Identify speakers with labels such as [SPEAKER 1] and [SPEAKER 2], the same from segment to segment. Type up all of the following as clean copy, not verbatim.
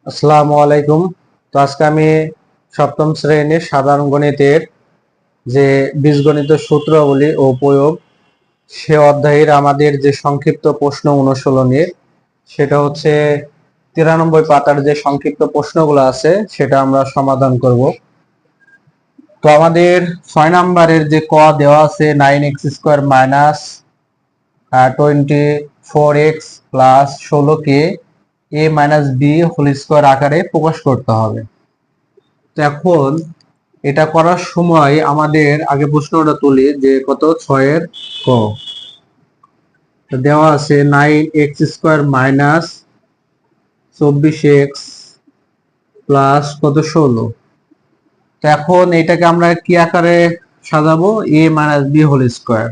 [SPEAKER 1] আসসালামু আলাইকুম। তো আজকে আমি সপ্তম শ্রেণীর সাধারণ গণিতের যে বীজগণিত সূত্রাবলী ও প্রয়োগ সে অধ্যায়ের আমাদের যে সংক্ষিপ্ত প্রশ্ন অনুশীলনের সেটা হচ্ছে 93 পাতার যে সংক্ষিপ্ত প্রশ্নগুলো আছে সেটা আমরা সমাধান করব। তো আমাদের 6 নম্বরের যে ক দেওয়া আছে 9x² মাইনাস 24x প্লাস 16কে a minus B whole square আকারে প্রকাশ করতে হবে। তো এখন এটা করার সময় আমাদের আগে প্রশ্নটা তুলি যে কত 6-এর ক দেওয়া আছে 9x² মাইনাস 24x প্লাস কত 16। তো এখন এটাকে আমরা কি আকারে সাজাবো a minus B whole square.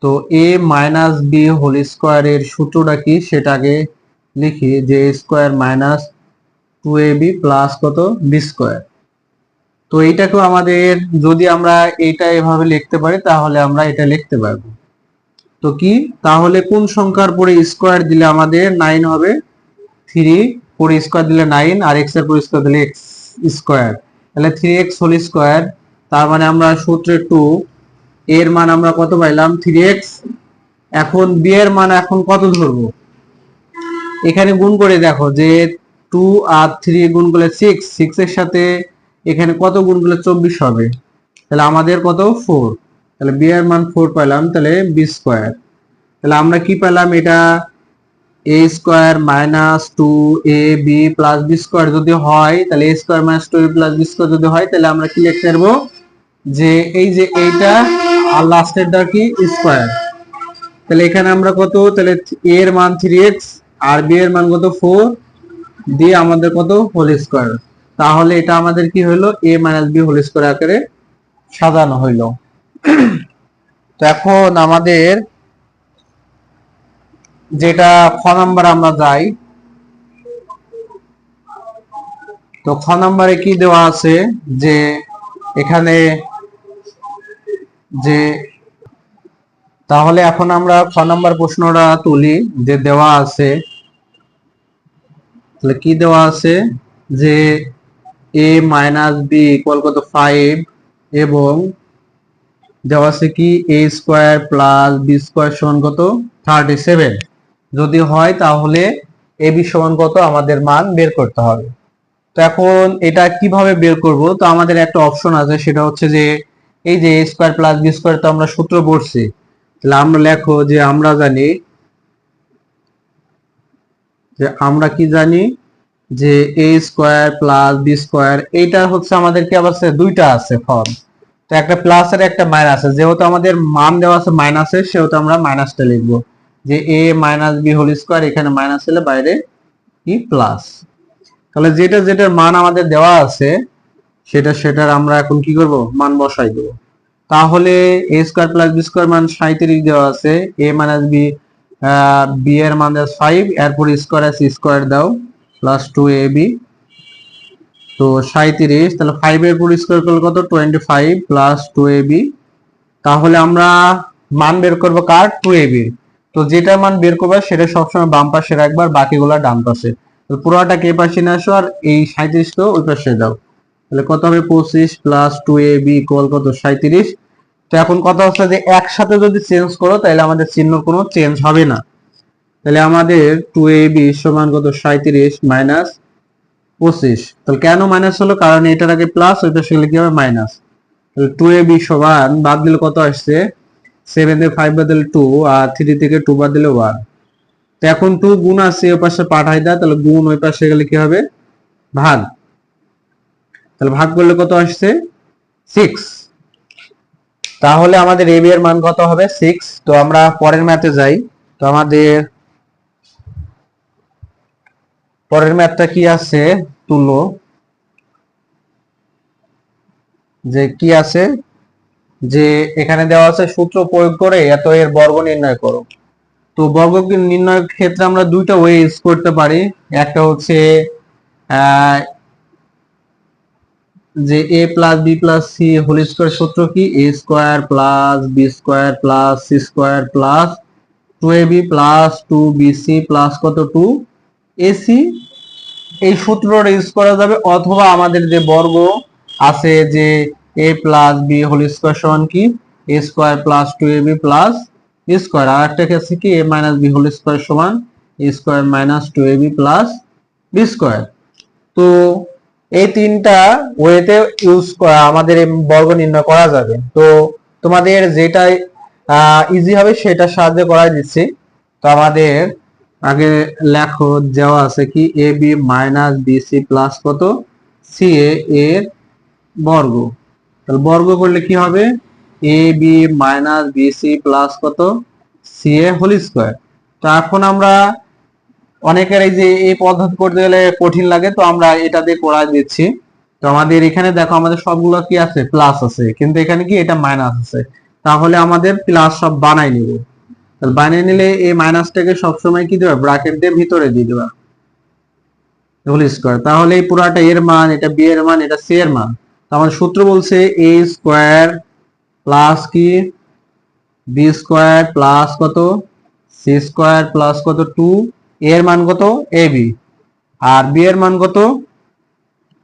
[SPEAKER 1] তো a মাইনাস বি হোল স্কোয়ারের সূত্রটা কি সেটাকে লিখি যে a square minus 2ab plus কত বি স্কোয়ার। তো এইটাকেও আমাদের যদি আমরা এইটা এভাবে লিখতে পারি তাহলে আমরা এটা লিখতে পারবো। তো কি তাহলে কোন সংখ্যার পরে স্কোয়ার দিলে আমাদের 9 হবে? 3 পরে স্কোয়ার দিলে 9 আর x এর পরে স্কোয়ার দিলে x স্কোয়ার, তাহলে 3x হোল স্কোয়ার। তার মানে আমরা সূত্রে 2 এর মান আমরা কত পাইলাম 3x। এখন b এর মান এখন কত ধরবো? এখানে গুণ করে দেখো যে 2 আর 3 গুণ করলে 6, 6 এর সাথে এখানে কত গুণ করলে 24 হবে, তাহলে আমাদের কত 4, তাহলে বি এর মান 4 পেলাম, তাহলে বি স্কোয়ার। তাহলে আমরা কি পেলাম? এটা a square minus 2ab plus B square যদি হয় তাহলে a square minus 2ab plus B square যদি হয় তাহলে আমরা কি লিখতে পারবো যে এই যে এইটা আর লাস্টেরটা কি স্কোয়ার। তাহলে এখানে আমরা কত, তাহলে a এর মান 3x আর b এর মান কত 4 দিয়ে আমাদের কত হোল স্কোয়ার। তাহলে এটা আমাদের কি হলো a minus B whole square আকারে সাজানো হইলো। তো এখন আমাদের যেটা খ নাম্বার আমরা যাই, তো খ নাম্বারে কি দেওয়া আছে যে এখানে যে তাহলে এখন আমরা খ নাম্বার প্রশ্নটা তুলি যে দেওয়া আছে, তাহলে কি দেওয়া আছে যে a মাইনাস বি ইকুয়াল কত 5 এবং দেওয়া আছে কি a square plus B square সমান কত 37 যদি হয় তাহলে a b সমান কত আমাদের মান বের করতে হবে। তো এখন এটা কিভাবে বের করব? তো আমাদের একটা অপশন আছে সেটা হচ্ছে যে এই যে a square plus B square তো আমরা সূত্র পড়ছি, তাহলে আমরা লেখো যে আমরা জানি যে আমরা কি জানি যে a square plus B square এইটা হচ্ছে আমাদের কি আবার দুইটা আছে ফর্ম। তো একটা প্লাস আর একটা মাইনাস আছে, যেহেতু আমাদের মান দেওয়া আছে মাইনাসের সেহেতু আমরা মাইনাসটা লিখবো যে a minus B whole square, এখানে মাইনাস হলে বাইরে কি প্লাস। তাহলে যেটা যেটার মান আমাদের দেওয়া আছে সেটার আমরা এখন কি করব মান বসাই দেব। তাহলে a square plus B square মান 37 দেওয়া আছে, a মাইনাস বি বি এর মান দেওয়া 5, এরপর স্কোয়ার আছে স্কোয়ার দাও প্লাস 2ab। তো 37, তাহলে 5 এর উপর স্কোয়ার করলে কত 25 প্লাস 2ab। তাহলে আমরা মান বের করব কার 2ab। তো যেটা মান বের করবে সেটা সবসময় বাম পাশে রাখবার, বাকিগুলা ডান পাশে। তো পুরোটা কে পাশে নিয়ে আসো আর এই 37 কে ওই পাশে দাও, তাহলে কত হবে 25 প্লাস 2ab ইকুয়াল কত 37। তো এখন কথা হচ্ছে যে একসাথে যদি চেঞ্জ করো তাহলে আমাদের চিহ্ন কোনো চেঞ্জ হবে না। তাহলে আমাদের 2ab সমান কত 37 মাইনাস 25। তাহলে কেন মাইনাস হলো? কারণ এটার আগে প্লাস ওই পাশে গেলে কি হবে মাইনাস। তাহলে 2ab সমান বাদ দিলে কত আসছে 7 থেকে 5 বাদ দিলে 2 আর 3 থেকে 2 বাদ দিলে 1। তো এখন 2 গুণ আছে ওই পাশে পাঠাই দাও, তাহলে গুণ ওই পাশে গেলে কি হবে ভাগ। তাহলে ভাগ করলে কত আসছে 6। তাহলে আমাদের ab এর মান কত হবে 6। তো আমরা পরের ম্যাথে যাই। তো আমাদের পরের ম্যাথটা কি আছে তুলো যে কি আছে যে এখানে দেওয়া আছে সূত্র প্রয়োগ করে এত এর বর্গ নির্ণয় করো। তো বর্গ নির্ণয়ের ক্ষেত্রে আমরা দুইটা ওয়ে ইউজ করতে পারি। একটা হচ্ছে যে a plus B plus C whole square সূত্র কি a square plus B square plus C square plus 2ab plus 2bc plus কত 2ac এই সূত্রটা ইউজ করা যাবে, অথবা আমাদের যে বর্গ আছে যে a plus b whole square সমান কি a square plus 2ab plus b square, আর একটা আছে কি a minus B whole square সমান a square minus 2ab plus b square. তো এই তিনটা ওয়েতে ইউজ করা আমাদের এই বর্গ নির্ণয় করা যাবে। তো তোমাদের যেটাই ইজি হবে সেটা সাহায্যে করাই দিচ্ছি। তো আমাদের আগে লেখো দেওয়া আছে কি A B minus BC plus কত সি এর বর্গ। তাহলে বর্গ করলে কি হবে A B minus BC plus কত সি এ হোল স্কয়ার। তো এখন আমরা অনেকের এই যে এই পদ্ধতি করতে গেলে কঠিন লাগে, তো আমরা এটা দিয়ে করাই দিচ্ছি। তো আমাদের এখানে দেখো আমাদের সবগুলো কি আছে প্লাস আছে, কিন্তু এখানে কি এটা মাইনাস আছে, তাহলে আমাদের প্লাস সব বানাই নিব। তাহলে বানিয়ে নিলে এই মাইনাসটাকে সবসময় কি দেবা ব্র্যাকেট দিয়ে ভিতরে দিয়ে দেবা হোল স্কয়ার। তাহলে এই পুরাটা এর মান, এটা বি এর মান, এটা সি এর মান। তো আমাদের সূত্র বলছে এ স্কয়ার প্লাস কি বি স্কয়ার প্লাস কত সি স্কয়ার প্লাস কত 2 এর মান কত এ বি, আর বি এর মান কত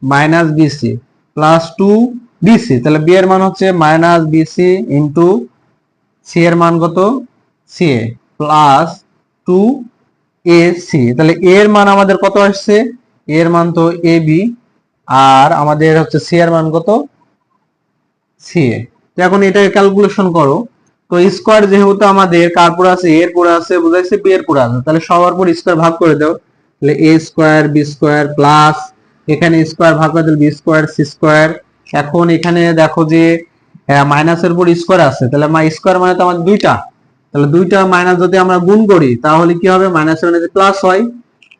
[SPEAKER 1] মাইনাস বিসি প্লাস 2 বিসি। তাহলে বি এর মান হচ্ছে মাইনাস বিসি ইন্টু সি এর মান কত C A plus 2 A C. তাহলে এ এর মান আমাদের কত আসছে, এর মান তো এ বি, আর আমাদের হচ্ছে সি এর মান কত সি এ। তো এখন এটা ক্যালকুলেশন করো। তো স্কয়ার যেহেতু আমাদের কার পুরো আছে এর পুরো আছে বুঝাইছে বি এর পুরো আছে, তাহলে সবার পর স্কয়ার ভাগ করে দাও। তাহলে এ স্কয়ার বি স্কয়ার প্লাস এখানে স্কয়ার ভাগ করে দিলে বি স্কয়ার সি স্কয়ার। এখন এখানে দেখো যে মাইনাসের উপর স্কয়ার আছে, তাহলে স্কয়ার মানে তো আমাদের দুইটা, তাহলে দুইটা মাইনাস যদি আমরা গুণ করি তাহলে কি হবে মাইনাসের মানে প্লাস হয়।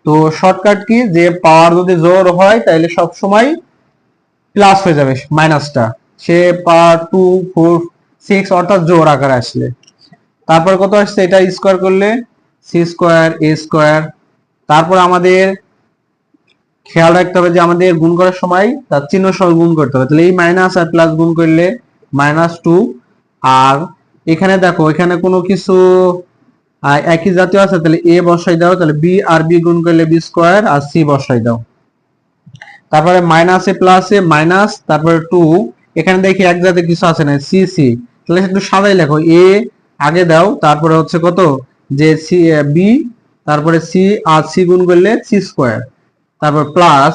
[SPEAKER 1] তো শর্টকাট কি যে পাওয়ার যদি জোর হয় তাহলে সব সময় প্লাস হয়ে যাবে মাইনাসটা, সে পাওয়ার 2 4 6 অর্থাৎ জোর আকারে আসলে। তারপর কত আসছে এটা স্কয়ার করলে সি স্কয়ার এ স্কয়ার। তারপর আমাদের খেয়াল রাখতে হবে যে আমাদের গুণ করার সময় তার চিহ্ন সহ গুণ করতে হবে। তাহলে এই মাইনাস আর প্লাস গুণ করলে -2, আর এখানে দেখো এখানে কোনো কিছু একই জাতীয় আছে, তাহলে এ বসাই দাও, তাহলে বি আর বি গুণ করলে বি স্কয়ার আর সি বসাই দাও। তারপরে মাইনাস এ প্লাস এ মাইনাস, তারপরে 2 এখানে দেখি এক জাতীয় কিছু আছে না সি সি, তাহলে একটু সাদাই লেখো এ আগে দাও, তারপরে হচ্ছে কত যে সি বি, তারপরে সি আর সি গুণ করলে সি স্কয়ার, তারপর প্লাস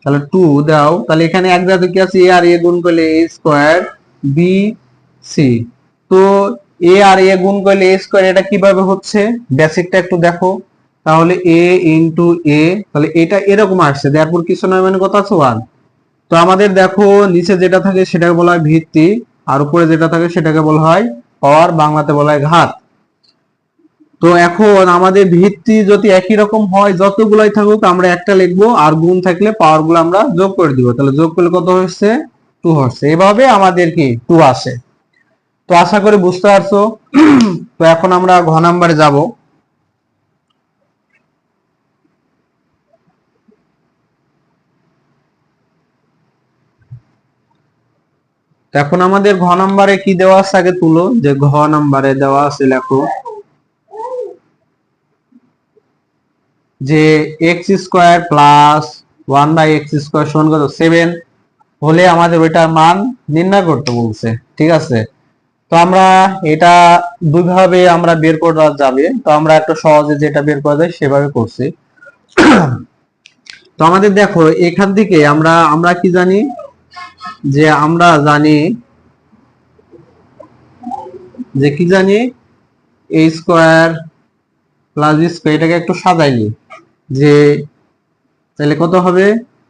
[SPEAKER 1] তাহলে 2 দাও, তাহলে এখানে এক জাতীয় কি আছে এ আর এ গুণ করলে এ স্কয়ার বি সি। তো এ আর এ গুণ করলে এ স্কয়ার, এটা কিভাবে হচ্ছে বেসিকটা একটু দেখো। তাহলে এ ইনটু এ, তাহলে এটা এরকম আসছে, তারপর কিছু নয় মানে কত আছে 1। তো আমাদের দেখো নিচে যেটা থাকে সেটাকে বলা হয় ভিত্তি, আর উপরে যেটা থাকে সেটাকে বলা হয় পাওয়ার, বাংলাতে বলা হয় ঘাত। তো এখন আমাদের ভিত্তি যদি একই রকম হয় যতগুলাই থাকুক আমরা একটা লিখবো, আর গুণ থাকলে পাওয়ার গুলো আমরা যোগ করে দিব, তাহলে যোগ করলে কত হচ্ছে 2 হচ্ছে। এভাবে আমাদের কি 2 আসে। তো আশা করি বুঝতে পারছো। তো এখন আমরা ঘ নাম্বারে যাব। এখন আমাদের ঘ নাম্বারে কি দেওয়া আছে আগে তুলো, যে ঘ নাম্বারে দেওয়া আছে লেখো যে x square plus 1/x square সমান কত 7 হলে আমাদের ওইটার মান নির্ণয় করতে বলছে, ঠিক আছে। তো আমরা এটা দুইভাবে আমরা বের করা যাবে, তো আমরা একটা সহজে যেটা বের করা যায় সেভাবে করছি। তো আমাদের দেখো এখান থেকে আমরা আমরা কি জানি, যে আমরা জানি যে কি জানি a square plus b square, এটাকে একটু সাজাইলি যে তাহলে কত হবে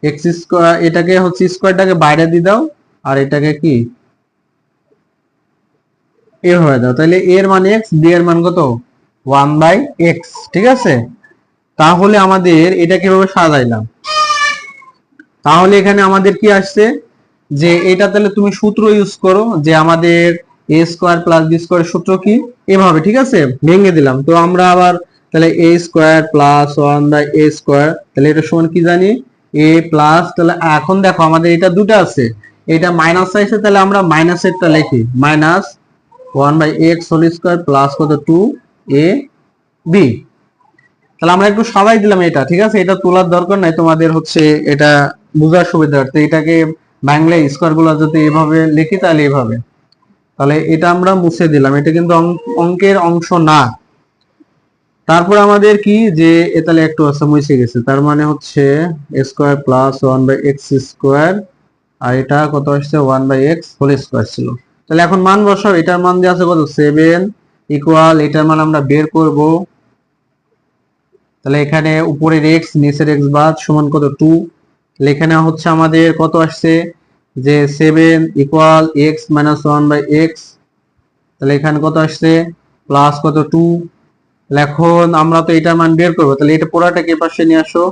[SPEAKER 1] এক্স স্কয়ার, এটাকে হচ্ছে স্কয়ারটাকে বাইরে দিয়ে দাও আর এটাকে কি এ হয়ে দাও, তাহলে এর মান x, b এর মান কত 1/x, ঠিক আছে। তাহলে আমাদের এটা কিভাবে সাজাইলাম, তাহলে এখানে আমাদের কি আসছে যে এটা তাহলে তুমি সূত্র ইউজ করো যে আমাদের a স্কয়ার প্লাস b স্কয়ারের সূত্র কি এভাবে, ঠিক আছে, ভেঙে দিলাম। তো আমরা আবার তাহলে a square plus 1/a square, তাহলে এটা সমান কি জানি a প্লাস, তাহলে এখন দেখো আমাদের এটা দুটো আছে, এটা মাইনাস আছে, তাহলে আমরা মাইনাসেরটা লিখি minus 1/x whole square plus কত 2ab। তাহলে আমরা একটু সবাই দিলাম এটা, ঠিক আছে, এটা তোলার দরকার নাই, তোমাদের হচ্ছে এটা বোঝার সুবিধার্থে এটাকে বাংলা স্কোয়ার গুলো যদি এভাবে লিখি তাহলে এভাবে, তাহলে এটা আমরা মুছে দিলাম, এটা কিন্তু অঙ্কের অংশ না। তারপর আমাদের কি যে তাহলে একটু আছে মুছে গেছে, তার মানে হচ্ছে স্কোয়ার প্লাস 1/x স্কোয়ার, আর এটা কত আসছে 1/x হোল স্কোয়ার ছিল। তাহলে এখন মান বসাও, এটার মান দিয়ে আছে কত 7 ইকুয়াল, এটার মান আমরা বের করব। তাহলে এখানে উপরের x নিচের x বাদ সমান কত 2, তাহলে এখানে হচ্ছে আমাদের কত আসছে যে 7 ইকুয়াল x মাইনাস 1/x, তাহলে এখানে কত আসছে প্লাস কত 2। এখন আমরা তো এটার মান বের করবো, তাহলে এটা পুরাটাকে পাশে নিয়ে আসো,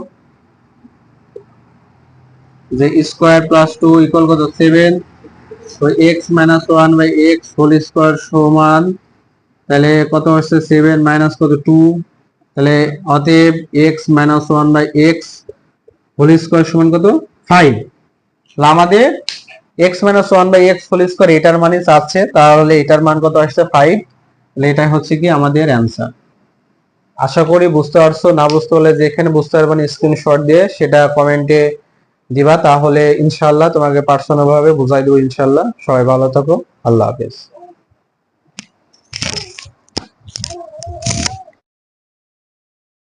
[SPEAKER 1] যে স্কোয়ার প্লাস 2 ইকুয়াল কত 7, তো x minus 1/x whole square সমান, তাহলে কত আসছে 7 মাইনাস কত 2, তাহলে অতএব x minus 1/x whole square সমান কত 5। তাহলে আমাদের x minus 1/x whole square এটার মানে চাচ্ছে, তাহলে এটার মান কত আসছে 5, তাহলে এটাই হচ্ছে কি আমাদের অ্যান্সার। আশা করি বুঝতে পারছো, না বুঝতে হলে যেখানে বুঝতে পারবেন স্ক্রিনশট দিয়ে সেটা কমেন্টে দিবা, তাহলে ইনশাআল্লাহ তোমাকে পার্সোনাল ভাবে বুঝাই দেবো ইনশাআল্লাহ। সবাই ভালো থাকো, আল্লাহ হাফেজ।